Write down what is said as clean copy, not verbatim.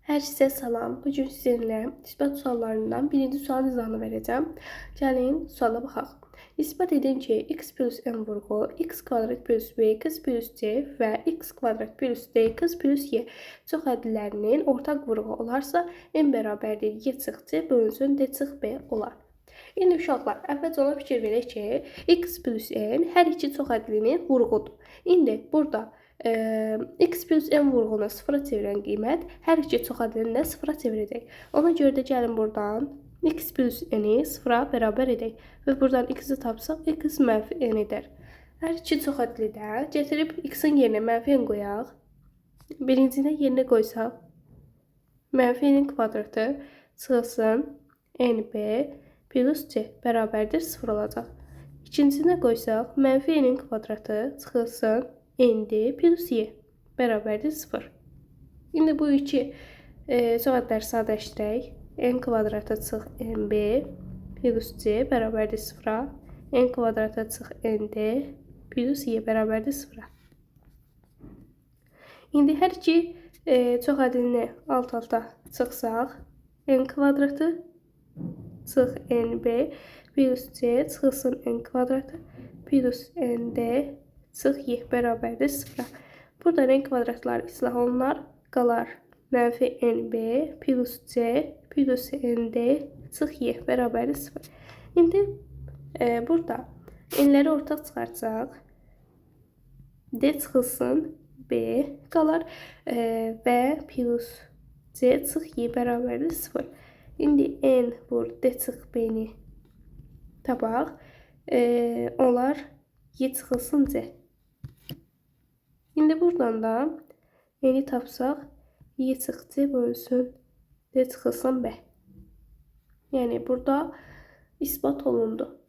Hər sizə salam. Bugün sizinlə isbat suallarından birinci sual izahını verəcəm. Gəlin suala baxaq. İsbat edin ki, x plus n vurğu, x kvadrat plus bx plus c və x kvadrat plus dx plus y çox ədədlərinin ortaq vurğu olarsa, n bərabərdir y çıx c bölünsün d çıx b olar. İndi uşaqlar, əvvəlcə ona fikir verək ki, x plus n hər iki çox ədədlinin vurğudur. İndi burada x plus n vurğunu sıfıra çevirən qiymət hər iki çox ədədini də sıfıra çevirəcək. Ona görə də gəlin buradan x plus n-i sıfıra bərabər edək və buradan x-i tapsaq, x mənfi n edər. Hər iki çox ədədli də gətirib x-in yerinə mənfi n qoyaq. Birincinə yerinə qoysaq, mənfi n kvadratı çıxılsın nb plus c bərabərdir 0 olacaq. İkincinə qoysaq, mənfi n kvadratı çıxılsın nd plus y bərabərdir 0. İndi bu iki çox ədədləri sadələşdirək. N kvadratı çıx nb plus c bərabərdir 0-a. N kvadratı çıx nd plus y bərabərdir 0-a. İndi hər iki çox ədədini alt-alta çıxsaq, n kvadratı çıx nb plus c çıxılsın n kvadratı plus nd çıx y bərabərdir 0-a. Burada n kvadratlar islah olunar, qalar mənfi nb plus c plus nd çıx y bərabərdir 0. İndi burada n-ləri ortaq çıxarsaq, d çıxılsın b qalar və plus c çıx y bərabərdir 0. İndi n vur d çıx b-ni tapaq, olar y çıxılsın c. İndi buradan da n-i tapsaq, y çıx c bölünsün d çıxılsın b. Yəni burada isbat olundu.